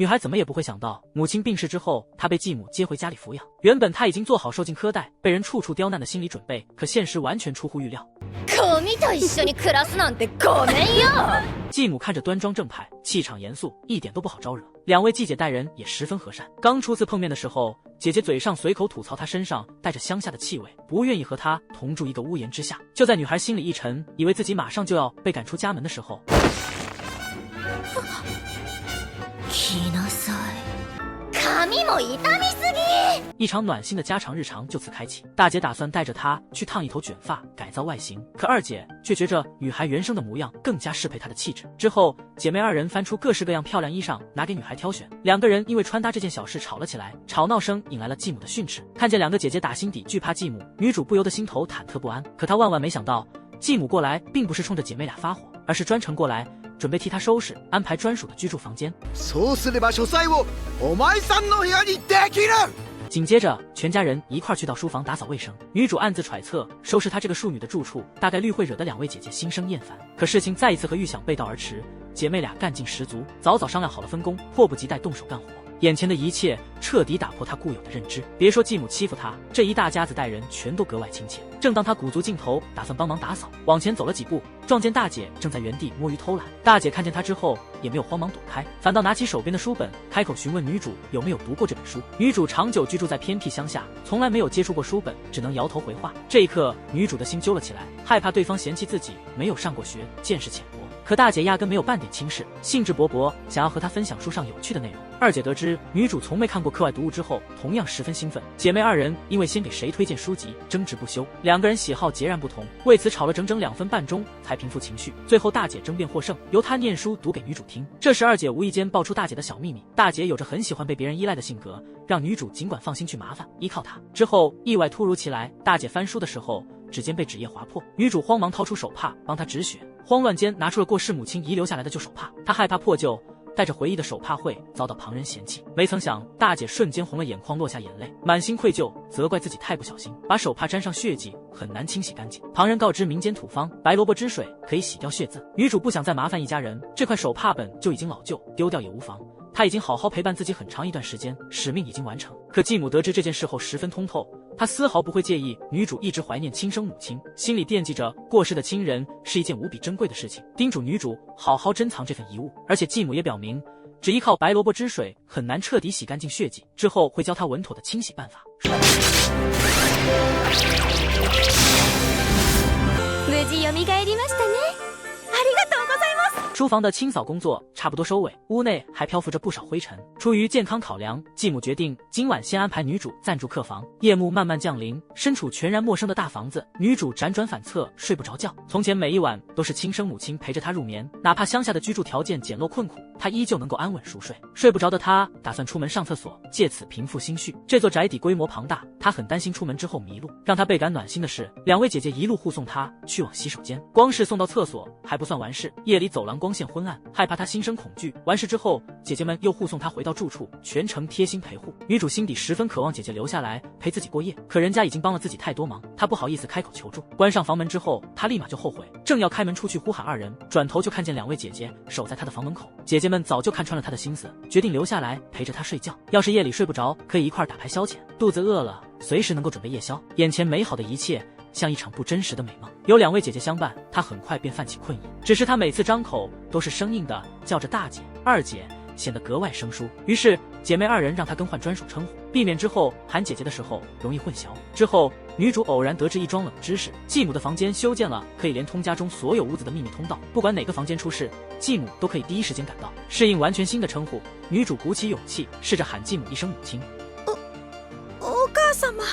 女孩怎么也不会想到，母亲病逝之后，她被继母接回家里抚养。原本她已经做好受尽苛待、被人处处刁难的心理准备，可现实完全出乎预料。继母看着端庄正派，气场严肃，一点都不好招惹。两位继姐待人也十分和善。刚初次碰面的时候，姐姐嘴上随口吐槽她身上带着乡下的气味，不愿意和她同住一个屋檐之下。就在女孩心里一沉，以为自己马上就要被赶出家门的时候，一场暖心的家常日常就此开启。大姐打算带着她去烫一头卷发，改造外形，可二姐却觉着女孩原生的模样更加适配她的气质。之后，姐妹二人翻出各式各样漂亮衣裳，拿给女孩挑选。两个人因为穿搭这件小事吵了起来，吵闹声引来了继母的训斥。看见两个姐姐打心底惧怕继母，女主不由得心头忐忑不安。可她万万没想到，继母过来并不是冲着姐妹俩发火，而是专程过来准备替她收拾安排专属的居住房间。紧接着，全家人一块去到书房打扫卫生。女主暗自揣测，收拾她这个庶女的住处，大概率会惹得两位姐姐心生厌烦。可事情再一次和预想背道而驰，姐妹俩干劲十足，早早商量好了分工，迫不及待动手干活。眼前的一切彻底打破她固有的认知。别说继母欺负她，这一大家子待人全都格外亲切。正当她鼓足劲头打算帮忙打扫，往前走了几步，撞见大姐正在原地摸鱼偷懒。大姐看见她之后也没有慌忙躲开，反倒拿起手边的书本，开口询问女主有没有读过这本书。女主长久居住在偏僻乡下，从来没有接触过书本，只能摇头回话。这一刻，女主的心揪了起来，害怕对方嫌弃自己没有上过学，见识浅薄。可大姐压根没有半点轻视，兴致勃勃想要和她分享书上有趣的内容。二姐得知女主从没看过课外读物之后，同样十分兴奋。姐妹二人因为先给谁推荐书籍争执不休，两个人喜好截然不同，为此吵了整整2分半钟才平复情绪。最后大姐争辩获胜，由她念书读给女主听。这时二姐无意间爆出大姐的小秘密，大姐有着很喜欢被别人依赖的性格，让女主尽管放心去麻烦依靠她。之后意外突如其来，大姐翻书的时候指尖被纸页划破，女主慌忙掏出手帕帮她止血，慌乱间拿出了过世母亲遗留下来的旧手帕。她害怕破旧，带着回忆的手帕会遭到旁人嫌弃，没曾想大姐瞬间红了眼眶，落下眼泪，满心愧疚，责怪自己太不小心，把手帕沾上血迹，很难清洗干净。旁人告知民间土方白萝卜汁水可以洗掉血渍，女主不想再麻烦一家人，这块手帕本就已经老旧，丢掉也无妨。她已经好好陪伴自己很长一段时间，使命已经完成。可继母得知这件事后十分通透，她丝毫不会介意女主一直怀念亲生母亲，心里惦记着过世的亲人是一件无比珍贵的事情，叮嘱女主好好珍藏这份遗物。而且继母也表明，只依靠白萝卜汁水很难彻底洗干净血迹，之后会教她稳妥的清洗办法。無事蘇りましたね。ありがとうございます。书房的清扫工作差不多收尾，屋内还漂浮着不少灰尘。出于健康考量，继母决定今晚先安排女主暂住客房。夜幕慢慢降临，身处全然陌生的大房子，女主辗转反侧，睡不着觉。从前每一晚都是亲生母亲陪着她入眠，哪怕乡下的居住条件简陋困苦，她依旧能够安稳熟睡。睡不着的她打算出门上厕所，借此平复心绪。这座宅邸规模庞大，她很担心出门之后迷路。让她倍感暖心的是，两位姐姐一路护送她去往洗手间。光是送到厕所还不算完事，夜里走廊光线昏暗，害怕她心生恐惧。完事之后，姐姐们又护送她回到住处，全程贴心陪护。女主心底十分渴望姐姐留下来陪自己过夜，可人家已经帮了自己太多忙，她不好意思开口求助。关上房门之后，她立马就后悔，正要开门出去呼喊二人，转头就看见两位姐姐守在她的房门口。姐姐们早就看穿了她的心思，决定留下来陪着她睡觉。要是夜里睡不着，可以一块打牌消遣，肚子饿了随时能够准备夜宵。眼前美好的一切像一场不真实的美梦。有两位姐姐相伴，她很快便泛起困意，只是她每次张口都是生硬的叫着大姐、二姐，显得格外生疏。于是姐妹二人让她更换专属称呼，避免之后喊姐姐的时候容易混淆。之后女主偶然得知一桩冷知识，继母的房间修建了可以连通家中所有屋子的秘密通道，不管哪个房间出事，继母都可以第一时间赶到。适应完全新的称呼，女主鼓起勇气试着喊继母一声母亲。お母様。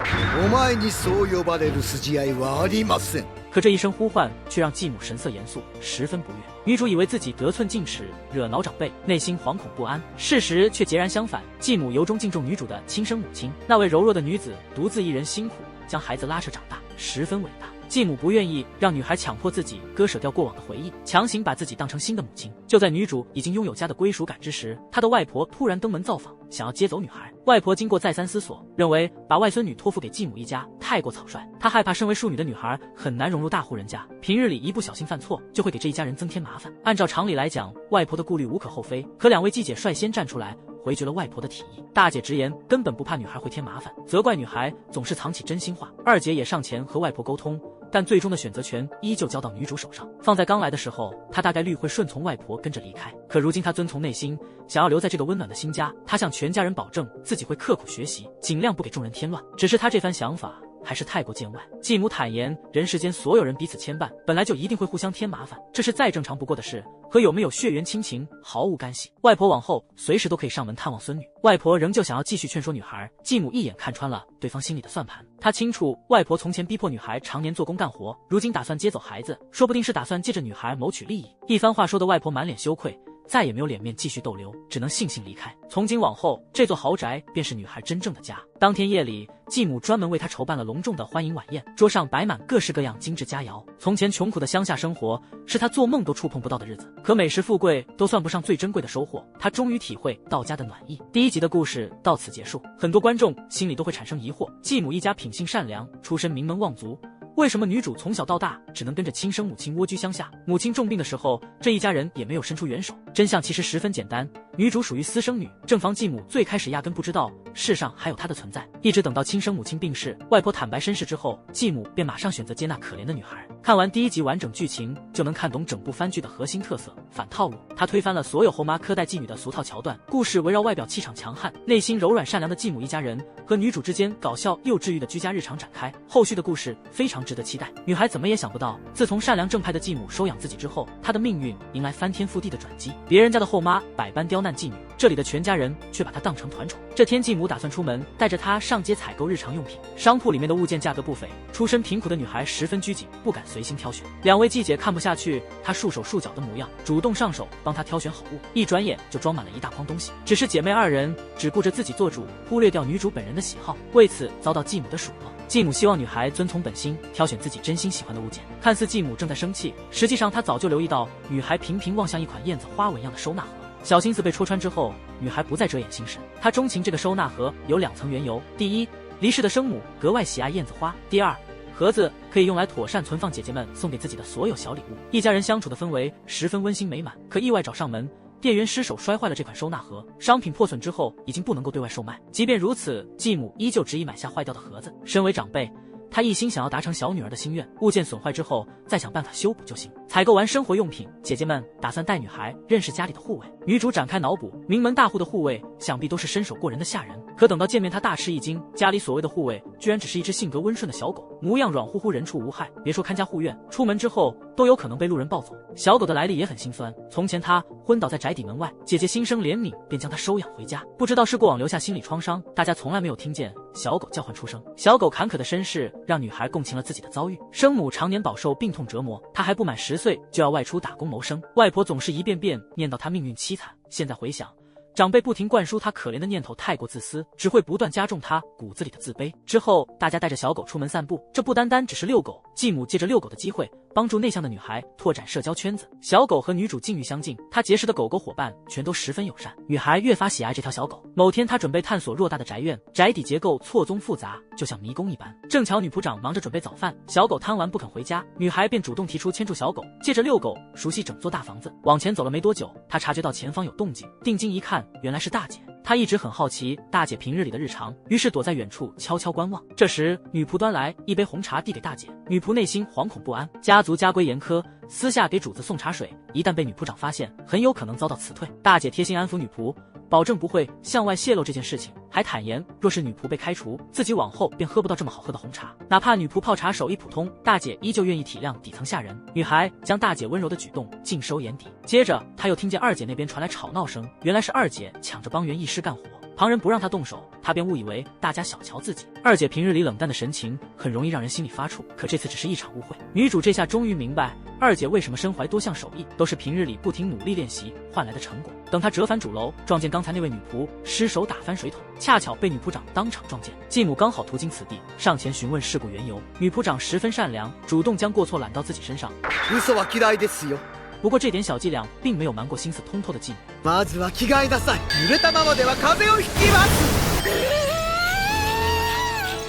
お前にそう呼ばれる筋合いはありません。可这一声呼唤却让继母神色严肃，十分不悦。女主以为自己得寸进尺，惹恼长辈，内心惶恐不安。事实却截然相反，继母由衷敬重女主的亲生母亲，那位柔弱的女子独自一人辛苦将孩子拉扯长大，十分伟大。继母不愿意让女孩强迫自己割舍掉过往的回忆，强行把自己当成新的母亲。就在女主已经拥有家的归属感之时，她的外婆突然登门造访，想要接走女孩。外婆经过再三思索，认为把外孙女托付给继母一家太过草率，她害怕身为庶女的女孩很难融入大户人家，平日里一不小心犯错就会给这一家人增添麻烦。按照常理来讲，外婆的顾虑无可厚非，可两位继姐率先站出来回绝了外婆的提议。大姐直言根本不怕女孩会添麻烦，责怪女孩总是藏起真心话。二姐也上前和外婆沟通，但最终的选择权依旧交到女主手上。放在刚来的时候，她大概率会顺从外婆跟着离开，可如今她遵从内心，想要留在这个温暖的新家。她向全家人保证自己会刻苦学习，尽量不给众人添乱。只是她这番想法还是太过见外。继母坦言，人世间所有人彼此牵绊，本来就一定会互相添麻烦，这是再正常不过的事，和有没有血缘亲情毫无干系。外婆往后随时都可以上门探望孙女，外婆仍旧想要继续劝说女孩。继母一眼看穿了对方心里的算盘，她清楚外婆从前逼迫女孩常年做工干活，如今打算接走孩子，说不定是打算借着女孩谋取利益。一番话说的外婆满脸羞愧，再也没有脸面继续逗留，只能悻悻离开。从今往后，这座豪宅便是女孩真正的家。当天夜里，继母专门为她筹办了隆重的欢迎晚宴，桌上摆满各式各样精致佳肴。从前穷苦的乡下生活是她做梦都触碰不到的日子，可美食富贵都算不上最珍贵的收获，她终于体会到家的暖意。第一集的故事到此结束，很多观众心里都会产生疑惑：继母一家品性善良，出身名门望族，为什么女主从小到大只能跟着亲生母亲蜗居乡下？母亲重病的时候，这一家人也没有伸出援手。真相其实十分简单，女主属于私生女，正房继母最开始压根不知道世上还有她的存在，一直等到亲生母亲病逝，外婆坦白身世之后，继母便马上选择接纳可怜的女孩。看完第一集完整剧情，就能看懂整部番剧的核心特色：反套路。她推翻了所有后妈苛待继女的俗套桥段，故事围绕外表气场强悍、内心柔软善良的继母一家人和女主之间搞笑又治愈的居家日常展开。后续的故事非常值得期待。女孩怎么也想不到，自从善良正派的继母收养自己之后，她的命运迎来翻天覆地的转机。别人家的后妈百般刁难继女，这里的全家人却把她当成团宠。这天继母打算出门，带着她上街采购日常用品，商铺里面的物件价格不菲，出身贫苦的女孩十分拘谨，不敢随心挑选。两位继姐看不下去她束手束脚的模样，主动上手帮她挑选好物，一转眼就装满了一大筐东西。只是姐妹二人只顾着自己做主，忽略掉女主本人的喜好，为此遭到继母的数落。继母希望女孩遵从本心，挑选自己真心喜欢的物件。看似继母正在生气，实际上她早就留意到女孩频频望向一款燕子花纹样的收纳盒。小心思被戳穿之后，女孩不再遮掩心事。她钟情这个收纳盒有2层缘由：第一，离世的生母格外喜爱燕子花；第二，盒子可以用来妥善存放姐姐们送给自己的所有小礼物。一家人相处的氛围十分温馨美满，可意外找上门，店员失手摔坏了这款收纳盒，商品破损之后已经不能够对外售卖。即便如此，继母依旧执意买下坏掉的盒子。身为长辈，她一心想要达成小女儿的心愿，物件损坏之后再想办法修补就行。采购完生活用品，姐姐们打算带女孩认识家里的护卫。女主展开脑补，名门大户的护卫想必都是身手过人的下人，可等到见面她大吃一惊，家里所谓的护卫居然只是一只性格温顺的小狗，模样软乎乎，人畜无害，别说看家护院，出门之后都有可能被路人抱走。小狗的来历也很心酸，从前她昏倒在宅邸门外，姐姐心生怜悯，便将它收养回家。不知道是过往留下心理创伤，大家从来没有听见小狗叫唤出声。小狗坎坷的身世让女孩共情了自己的遭遇，生母常年饱受病痛折磨，她还不满10岁就要外出打工谋生，外婆总是一遍遍念叨她命运凄惨。现在回想，长辈不停灌输她可怜的念头太过自私，只会不断加重她骨子里的自卑。之后大家带着小狗出门散步，这不单单只是遛狗，继母借着遛狗的机会帮助内向的女孩拓展社交圈子。小狗和女主境遇相近，她结识的狗狗伙伴全都十分友善，女孩越发喜爱这条小狗。某天她准备探索偌大的宅院，宅邸结构错综复杂，就像迷宫一般。正巧女仆长忙着准备早饭，小狗贪玩不肯回家，女孩便主动提出牵住小狗，借着遛狗熟悉整座大房子。往前走了没多久，她察觉到前方有动静，定睛一看，原来是大姐。她一直很好奇大姐平日里的日常，于是躲在远处悄悄观望。这时女仆端来一杯红茶递给大姐，女仆内心惶恐不安，家族家规严苛，私下给主子送茶水，一旦被女仆长发现，很有可能遭到辞退。大姐贴心安抚女仆，保证不会向外泄露这件事情，还坦言若是女仆被开除，自己往后便喝不到这么好喝的红茶。哪怕女仆泡茶手艺普通，大姐依旧愿意体谅底层下人。女孩将大姐温柔的举动尽收眼底。接着她又听见二姐那边传来吵闹声，原来是二姐抢着帮园艺师干活。旁人不让她动手，她便误以为大家小瞧自己。二姐平日里冷淡的神情很容易让人心里发怵，可这次只是一场误会。女主这下终于明白二姐为什么身怀多项手艺，都是平日里不停努力练习换来的成果。等她折返主楼，撞见刚才那位女仆失手打翻水桶，恰巧被女仆长当场撞见。继母刚好途经此地，上前询问事故缘由。女仆长十分善良，主动将过错揽到自己身上。嘘は嫌いですよ。不过这点小伎俩并没有瞒过心思通透的继母。まずは着替えなさい。濡れたままでは風邪をひきます。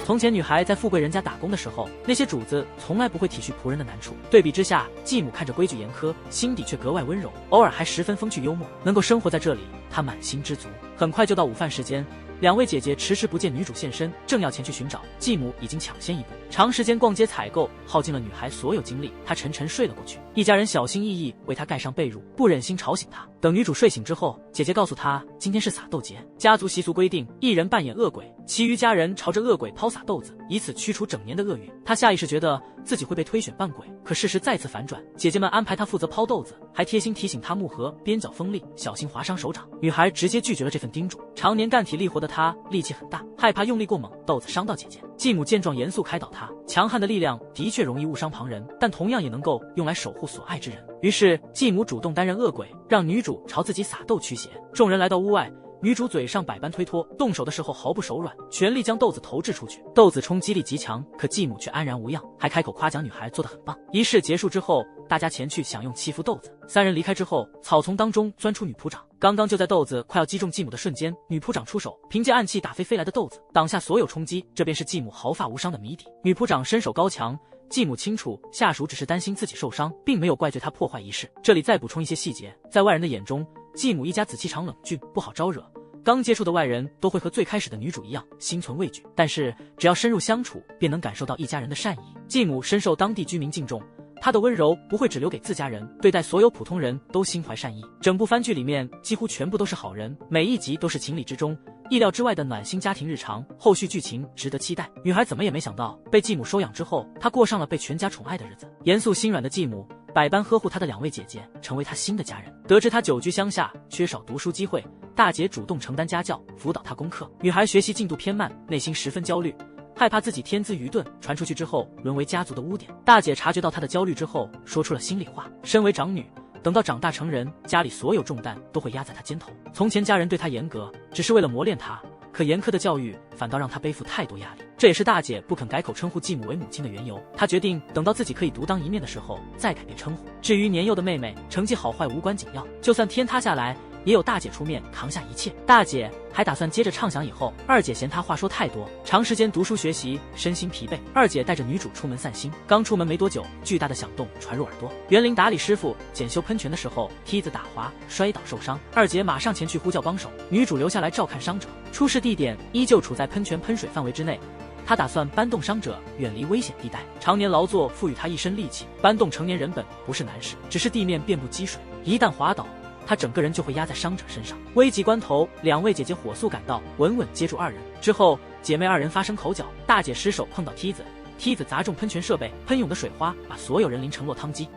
从前女孩在富贵人家打工的时候，那些主子从来不会体恤仆人的难处。对比之下，继母看着规矩严苛，心底却格外温柔，偶尔还十分风趣幽默。能够生活在这里，她满心知足。很快就到午饭时间，两位姐姐迟迟不见女主现身，正要前去寻找，继母已经抢先一步。长时间逛街采购耗尽了女孩所有精力，她沉沉睡了过去。一家人小心翼翼为她盖上被褥，不忍心吵醒她。等女主睡醒之后，姐姐告诉她，今天是撒豆节，家族习俗规定，一人扮演恶鬼，其余家人朝着恶鬼抛撒豆子，以此驱除整年的厄运。她下意识觉得自己会被推选扮鬼，可事实再次反转，姐姐们安排她负责抛豆子，还贴心提醒她木盒边角锋利，小心划伤手掌。女孩直接拒绝了这份叮嘱。常年干体力活的她力气很大，害怕用力过猛，豆子伤到姐姐。继母见状严肃开导她，强悍的力量的确容易误伤旁人，但同样也能够用来守护所爱之人。于是继母主动担任恶鬼，让女主朝自己撒豆驱邪。众人来到屋外，女主嘴上百般推脱，动手的时候毫不手软，全力将豆子投掷出去。豆子冲击力极强，可继母却安然无恙，还开口夸奖女孩做得很棒。仪式结束之后，大家前去享用祈福豆子。三人离开之后，草丛当中钻出女仆长。刚刚就在豆子快要击中继母的瞬间，女仆长出手，凭借暗器打飞飞来的豆子，挡下所有冲击。这便是继母毫发无伤的谜底。女仆长身手高强，继母清楚下属只是担心自己受伤，并没有怪罪她破坏仪式。这里再补充一些细节，在外人的眼中，继母一家子气场冷峻，不好招惹。刚接触的外人都会和最开始的女主一样心存畏惧，但是只要深入相处，便能感受到一家人的善意。继母深受当地居民敬重，她的温柔不会只留给自家人，对待所有普通人都心怀善意。整部番剧里面几乎全部都是好人，每一集都是情理之中意料之外的暖心家庭日常，后续剧情值得期待。女孩怎么也没想到，被继母收养之后，她过上了被全家宠爱的日子。严肃心软的继母百般呵护她的两位姐姐，成为她新的家人。得知她久居乡下，缺少读书机会，大姐主动承担家教，辅导她功课。女孩学习进度偏慢，内心十分焦虑，害怕自己天资愚钝，传出去之后沦为家族的污点。大姐察觉到她的焦虑之后，说出了心里话。身为长女，等到长大成人，家里所有重担都会压在她肩头。从前家人对她严格，只是为了磨练她，可严苛的教育反倒让她背负太多压力。这也是大姐不肯改口称呼继母为母亲的缘由。她决定等到自己可以独当一面的时候再改变称呼。至于年幼的妹妹，成绩好坏无关紧要，就算天塌下来也有大姐出面扛下一切。大姐还打算接着畅想以后，二姐嫌她话说太多，长时间读书学习，身心疲惫。二姐带着女主出门散心，刚出门没多久，巨大的响动传入耳朵。园林打理师傅检修喷泉的时候，梯子打滑摔倒受伤，二姐马上前去呼叫帮手，女主留下来照看伤者。出事地点依旧处在喷泉喷水范围之内，他打算搬动伤者远离危险地带。常年劳作赋予他一身力气，搬动成年人本不是难事，只是地面遍布积水，一旦滑倒，他整个人就会压在伤者身上。危急关头，两位姐姐火速赶到，稳稳接住二人。之后姐妹二人发生口角，大姐失手碰到梯子，梯子砸中喷泉设备，喷涌的水花把所有人淋成落汤鸡。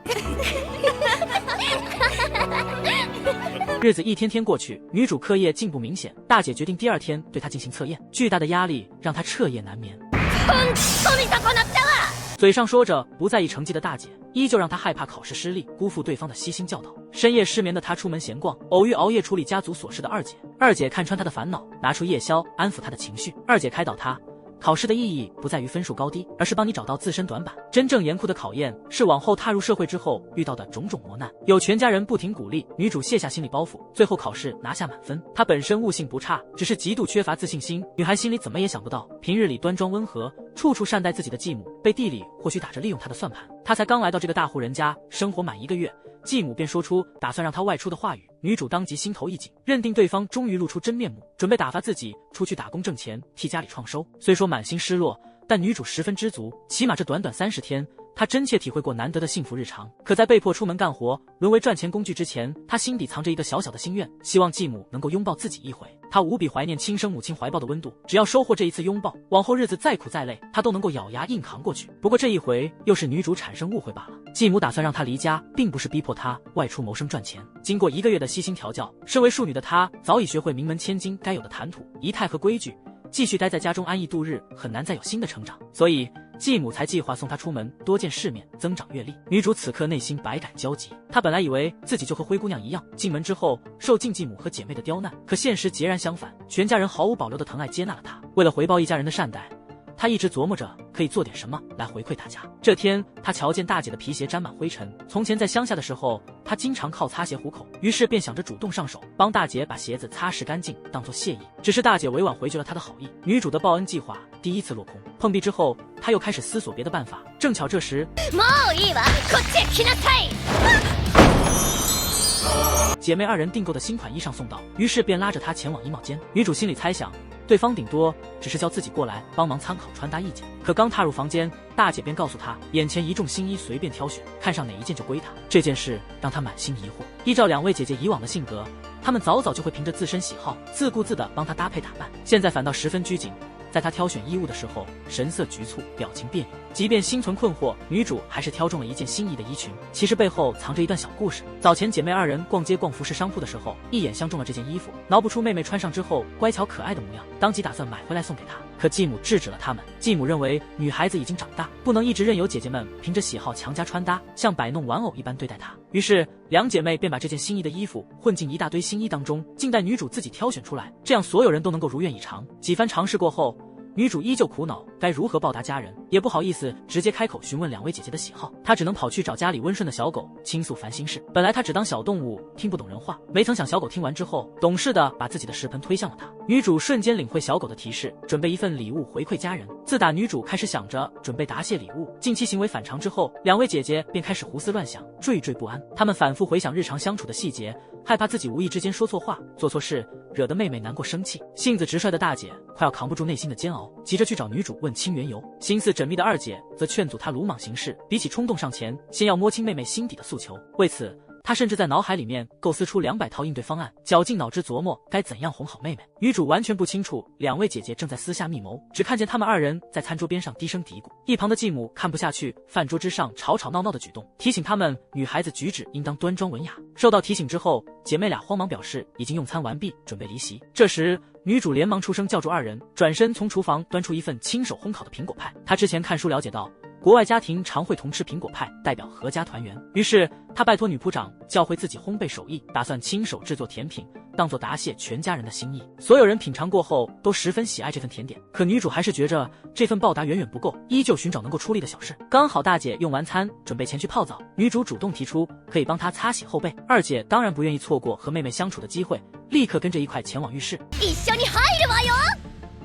日子一天天过去，女主课业进步明显，大姐决定第二天对她进行测验。巨大的压力让她彻夜难眠。嘴上说着不在意成绩的大姐，依旧让她害怕考试失利，辜负对方的悉心教导。深夜失眠的她出门闲逛，偶遇熬夜处理家族琐事的二姐。二姐看穿她的烦恼，拿出夜宵安抚她的情绪。二姐开导她，考试的意义不在于分数高低，而是帮你找到自身短板。真正严酷的考验是往后踏入社会之后遇到的种种磨难。有全家人不停鼓励，女主卸下心理包袱，最后考试拿下满分。她本身悟性不差，只是极度缺乏自信心。女孩心里怎么也想不到，平日里端庄温和，处处善待自己的继母，背地里或许打着利用她的算盘。她才刚来到这个大户人家，生活满1个月，继母便说出打算让她外出的话语。女主当即心头一紧，认定对方终于露出真面目，准备打发自己出去打工挣钱，替家里创收。虽说满心失落，但女主十分知足，起码这短短30天她真切体会过难得的幸福日常。可在被迫出门干活，沦为赚钱工具之前，她心底藏着一个小小的心愿，希望继母能够拥抱自己一回。她无比怀念亲生母亲怀抱的温度，只要收获这一次拥抱，往后日子再苦再累，她都能够咬牙硬扛过去。不过这一回又是女主产生误会罢了。继母打算让她离家，并不是逼迫她外出谋生赚钱。经过1个月的悉心调教，身为庶女的她早已学会名门千金该有的谈吐、仪态和规矩。继续待在家中安逸度日，很难再有新的成长，所以继母才计划送她出门，多见世面，增长阅历。女主此刻内心百感交集，她本来以为自己就和灰姑娘一样，进门之后受尽继母和姐妹的刁难，可现实截然相反，全家人毫无保留的疼爱接纳了她。为了回报一家人的善待，她一直琢磨着可以做点什么来回馈大家。这天，她瞧见大姐的皮鞋沾满灰尘，从前在乡下的时候，她经常靠擦鞋糊口，于是便想着主动上手，帮大姐把鞋子擦拭干净，当作谢意。只是大姐委婉回绝了她的好意，女主的报恩计划第一次落空。碰壁之后，她又开始思索别的办法。正巧这时，姐妹2人订购的新款衣裳送到，于是便拉着她前往衣帽间。女主心里猜想，对方顶多只是叫自己过来帮忙参考穿搭意见。可刚踏入房间，大姐便告诉她，眼前一众新衣随便挑选，看上哪一件就归她。这件事让她满心疑惑。依照2位姐姐以往的性格，她们早早就会凭着自身喜好，自顾自地帮她搭配打扮，现在反倒十分拘谨。在她挑选衣物的时候，神色局促，表情别扭。即便心存困惑，女主还是挑中了一件心仪的衣裙。其实背后藏着一段小故事。早前姐妹2人逛街逛服饰商铺的时候，一眼相中了这件衣服，挠不出妹妹穿上之后乖巧可爱的模样，当即打算买回来送给她。可继母制止了他们。继母认为女孩子已经长大，不能一直任由姐姐们凭着喜好强加穿搭，像摆弄玩偶一般对待她。于是2姐妹便把这件心仪的衣服混进一大堆新衣当中，静待女主自己挑选出来，这样所有人都能够如愿以偿。几番尝试过后，女主依旧苦恼该如何报答家人，也不好意思直接开口询问2位姐姐的喜好，她只能跑去找家里温顺的小狗倾诉烦心事。本来她只当小动物听不懂人话，没曾想小狗听完之后，懂事的把自己的食盆推向了她。女主瞬间领会小狗的提示，准备一份礼物回馈家人。自打女主开始想着准备答谢礼物，近期行为反常之后，2位姐姐便开始胡思乱想，惴惴不安。她们反复回想日常相处的细节，害怕自己无意之间说错话、做错事，惹得妹妹难过生气。性子直率的大姐快要扛不住内心的煎熬，急着去找女主问清缘由。心思缜密的2姐则劝阻她鲁莽行事，比起冲动上前，先要摸清妹妹心底的诉求。为此，她甚至在脑海里面构思出200套应对方案，绞尽脑汁琢磨该怎样哄好妹妹。女主完全不清楚2位姐姐正在私下密谋，只看见她们2人在餐桌边上低声嘀咕。一旁的继母看不下去饭桌之上吵吵闹闹的举动，提醒她们女孩子举止应当端庄文雅。受到提醒之后，姐妹俩慌忙表示已经用餐完毕，准备离席。这时女主连忙出声叫住2人，转身从厨房端出一份亲手烘烤的苹果派。她之前看书了解到，国外家庭常会同吃苹果派，代表阖家团圆。于是她拜托女仆长教会自己烘焙手艺，打算亲手制作甜品，当作答谢全家人的心意。所有人品尝过后都十分喜爱这份甜点，可女主还是觉着这份报答远远不够，依旧寻找能够出力的小事。刚好大姐用完餐准备前去泡澡，女主主动提出可以帮她擦洗后背。2姐当然不愿意错过和妹妹相处的机会，立刻跟着一块前往浴室。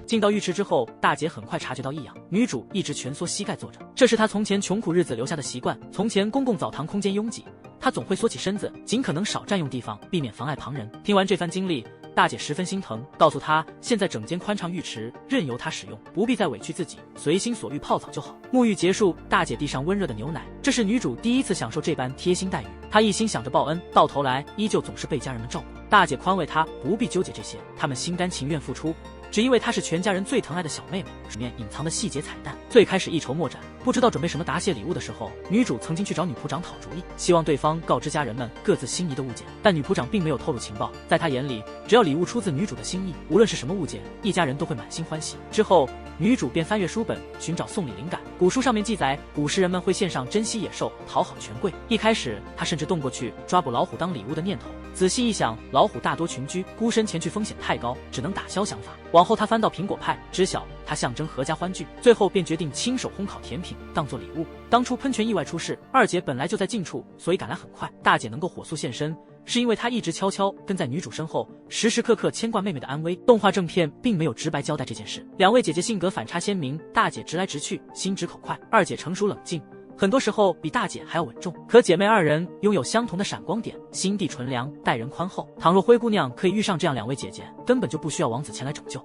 进到浴池之后，大姐很快察觉到异样，女主一直蜷缩膝盖坐着，这是她从前穷苦日子留下的习惯。从前公共澡堂空间拥挤，她总会缩起身子，尽可能少占用地方，避免妨碍旁人。听完这番经历，大姐十分心疼，告诉她现在整间宽敞浴池任由她使用，不必再委屈自己，随心所欲泡澡就好。沐浴结束，大姐递上温热的牛奶，这是女主第一次享受这般贴心待遇。她一心想着报恩，到头来依旧总是被家人们照顾。大姐宽慰她不必纠结这些，她们心甘情愿付出，只因为她是全家人最疼爱的小妹妹。里面隐藏的细节彩蛋，最开始一筹莫展，不知道准备什么答谢礼物的时候，女主曾经去找女仆长讨主意，希望对方告知家人们各自心仪的物件，但女仆长并没有透露情报。在她眼里，只要礼物出自女主的心意，无论是什么物件，一家人都会满心欢喜。之后女主便翻阅书本寻找送礼灵感，古书上面记载古时人们会献上珍稀野兽讨好权贵。一开始她甚至动过去抓捕老虎当礼物的念头，仔细一想，老虎大多群居，孤身前去风险太高，只能打消想法。往后她翻到苹果派，知晓它象征阖家欢聚，最后便决定亲手烘烤甜品当做礼物。当初喷泉意外出事，2姐本来就在近处，所以赶来很快。大姐能够火速现身，是因为她一直悄悄跟在女主身后，时时刻刻牵挂妹妹的安危。动画正片并没有直白交代这件事。2位姐姐性格反差鲜明，大姐直来直去，心直口快；2姐成熟冷静，很多时候比大姐还要稳重。可姐妹2人拥有相同的闪光点，心地纯良，待人宽厚。倘若灰姑娘可以遇上这样2位姐姐，根本就不需要王子前来拯救。